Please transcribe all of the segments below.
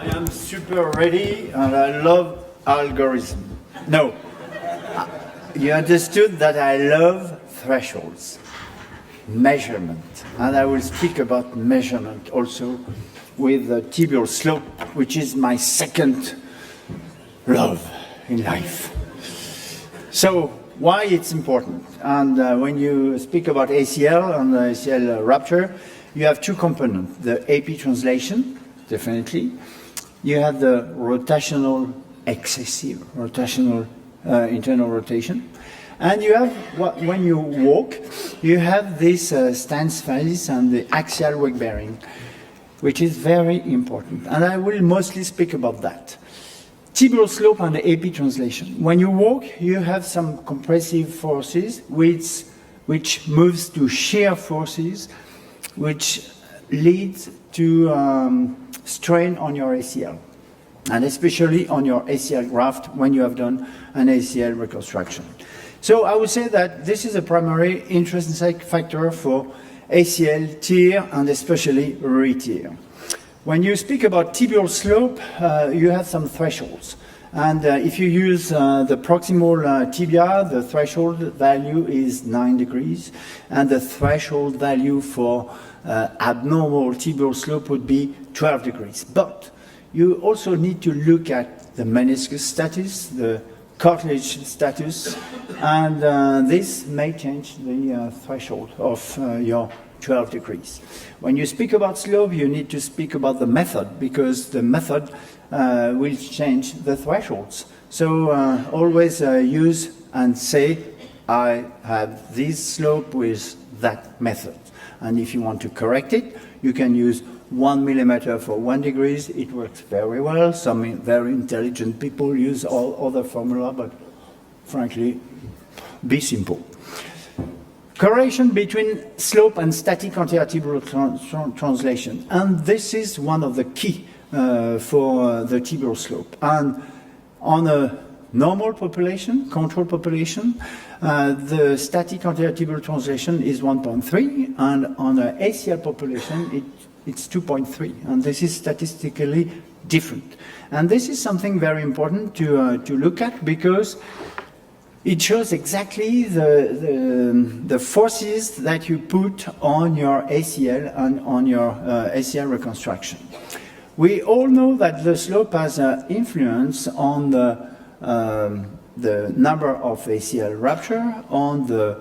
I am super ready and I love algorithm. No, you understood that I love thresholds, measurement, and I will speak about measurement also with the tibial slope, which is my second love in life. So why it's important? And when you speak about ACL and ACL rupture, you have two components, the AP translation, definitely. You have the rotational excessive, rotational internal rotation. And you have, when you walk, you have this stance phase and the axial weight bearing, which is very important. And I will mostly speak about that. Tibial slope and the AP translation. When you walk, you have some compressive forces, which moves to shear forces, which leads to strain on your ACL, and especially on your ACL graft when you have done an ACL reconstruction. So I would say that this is a primary intrinsic factor for ACL tear and especially re-tear. When you speak about tibial slope, you have some thresholds. And if you use the proximal tibia, the threshold value is 9 degrees, and the threshold value for abnormal tibial slope would be 12 degrees. But you also need to look at the meniscus status, the cartilage status, and this may change the threshold of your 12 degrees. When you speak about slope, you need to speak about the method, because the method will change the thresholds. So always use and say, I have this slope with that method. And if you want to correct it, you can use 1 millimeter for 1 degree. It works very well. Some very intelligent people use all other formula, but frankly, be simple. Correlation between slope and static anterior tibial translation. And this is one of the key for the tibial slope. And on a normal population, control population, the static anterior tibial translation is 1.3, and on an ACL population, it's 2.3, and this is statistically different. And this is something very important to look at, because it shows exactly the forces that you put on your ACL and on your ACL reconstruction. We all know that the slope has an influence on the number of ACL rupture, on the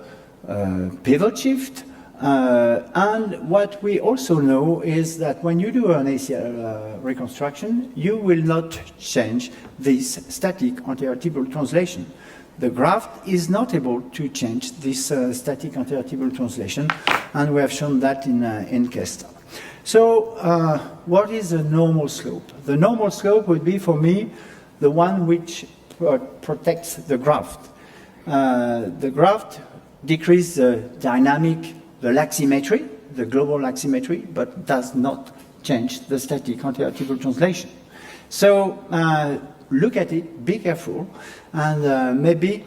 pivot shift, and what we also know is that when you do an ACL reconstruction, you will not change this static anterior tibial translation. The graft is not able to change this static anterior tibial translation, and we have shown that in case. So what is the normal slope? The normal slope would be, for me, the one which protects the graft. The graft decreases the dynamic, the laximetry, the global laximetry, but does not change the static anterior tibial translation. So look at it, be careful, and maybe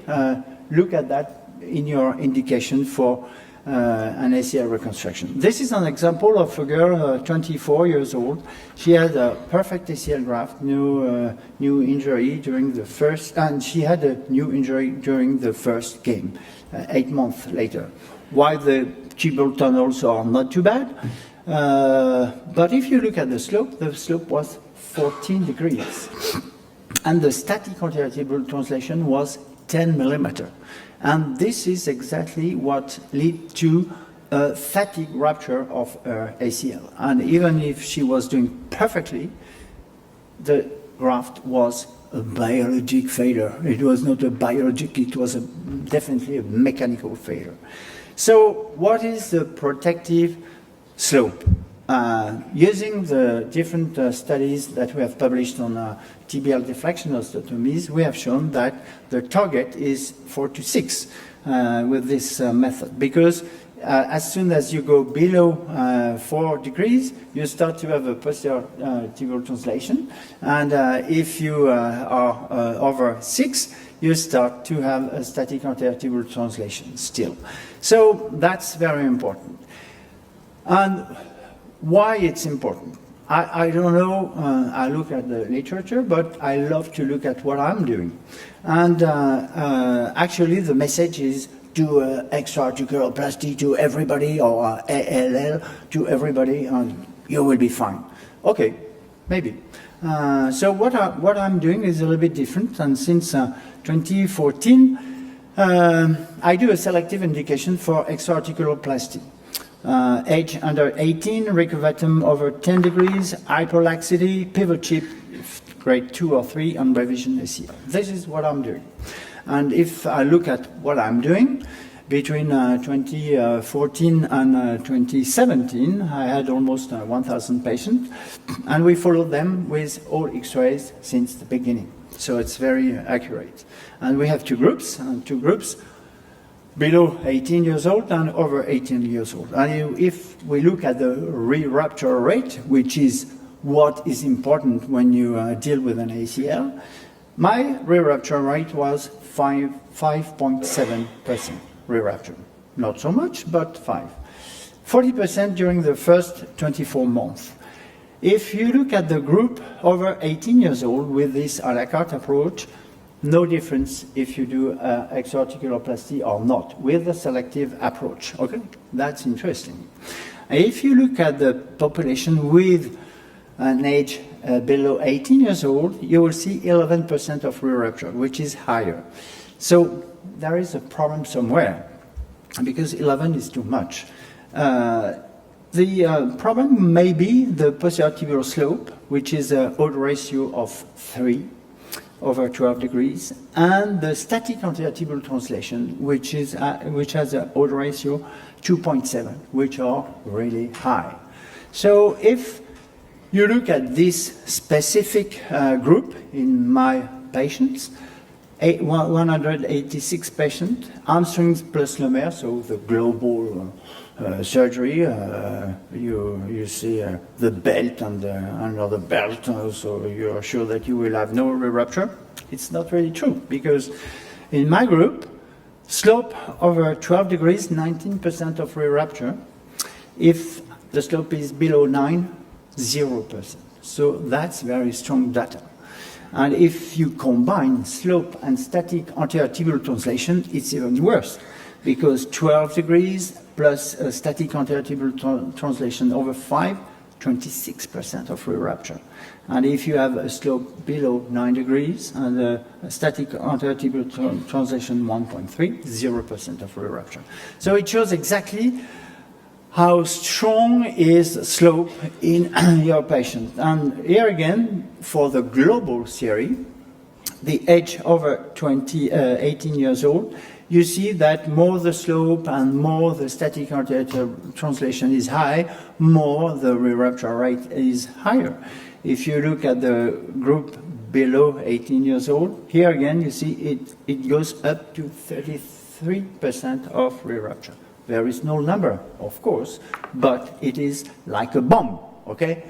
look at that in your indication for an ACL reconstruction. This is an example of a girl, 24 years old. She had a perfect ACL graft, no new injury during the first, and she had a new injury during the first game, 8 months later. While the tibial tunnels are not too bad, but if you look at the slope was 14 degrees. And the static anterior tibial translation was 10 millimeter. And this is exactly what led to a fatigue rupture of her ACL. And even if she was doing perfectly, the graft was a biologic failure. It was not a biologic, it was definitely a mechanical failure. So what is the protective slope? Using the different studies that we have published on tibial deflection osteotomies, we have shown that the target is 4 to 6 with this method, because as soon as you go below 4 degrees, you start to have a posterior tibial translation, and if you are over 6, you start to have a static anterior tibial translation still. So that's very important. And why it's important? I don't know, I look at the literature, but I love to look at what I'm doing. And actually the message is do extra-articuloplasty to everybody, or ALL to everybody, and you will be fine. Okay, maybe. So what I'm doing is a little bit different, and since 2014, I do a selective indication for extra-articuloplasty. Age under 18, recurvatum over 10 degrees, hyperlaxity, pivot chip, grade 2 or 3, and revision ACL. This is what I'm doing. And if I look at what I'm doing, between 2014 and 2017, I had almost 1,000 patients, and we followed them with all X-rays since the beginning. So it's very accurate. And we have two groups, below 18 years old and over 18 years old. And if we look at the re-rupture rate, which is what is important when you deal with an ACL, my re-rupture rate was 5.7% re-rupture. Not so much, but 5. 40% during the first 24 months. If you look at the group over 18 years old with this à la carte approach, no difference if you do extra-articuloplasty or not with the selective approach. Okay, that's interesting. If you look at the population with an age below 18 years old, you will see 11% of re-rupture, which is higher. So there is a problem somewhere, because 11 is too much. The problem may be the posterior tibial slope, which is an odd ratio of 3 over 12 degrees, and the static anterior tibial translation, which has an odd ratio 2.7, which are really high. So if you look at this specific group in my patients, 186 patients, hamstrings plus lumbar, so the global surgery, you see the belt and another belt, so you're sure that you will have no re-rupture. It's not really true, because in my group, slope over 12 degrees, 19% of re-rupture. If the slope is below 9, 0%. So that's very strong data. And if you combine slope and static anterior tibial translation, it's even worse, because 12 degrees plus a static anterior tibial translation over 5, 26% of re-rupture. And if you have a slope below 9 degrees and a static anterior tibial translation 1.3, 0% of re-rupture. So it shows exactly how strong is slope in your patient. And here again, for the global theory, the age over 18 years old, you see that more the slope and more the static anterior translation is high, more the re-rupture rate is higher. If you look at the group below 18 years old, here again you see it goes up to 33% of re-rupture. Very small number, of course, but it is like a bomb, okay?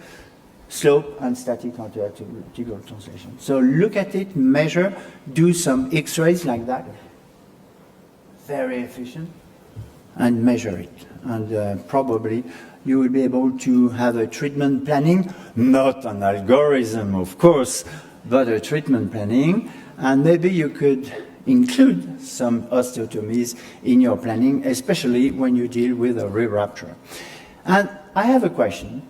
Slope and static anterior tibial translation. So look at it, measure, do some X-rays like that. Very efficient, and measure it. And probably you will be able to have a treatment planning, not an algorithm, of course, but a treatment planning, and maybe you could include some osteotomies in your planning, especially when you deal with a re-rupture. And I have a question,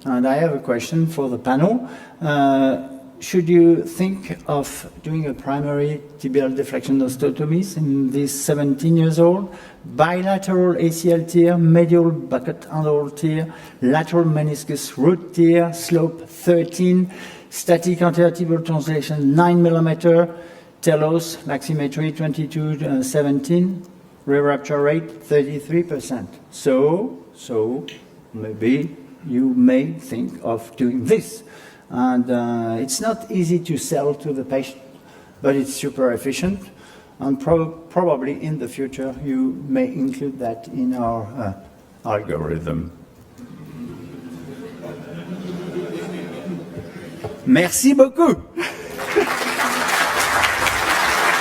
for the panel. Should you think of doing a primary tibial deflection osteotomies in this 17 years old? Bilateral ACL tear, medial bucket handle tear, lateral meniscus root tear, slope 13, static anterior tibial translation 9 millimeter, telos, laximetry 22-17, re-rupture rate 33%. So maybe you may think of doing this. And it's not easy to sell to the patient, but it's super efficient. And probably in the future, you may include that in our algorithm. Merci beaucoup.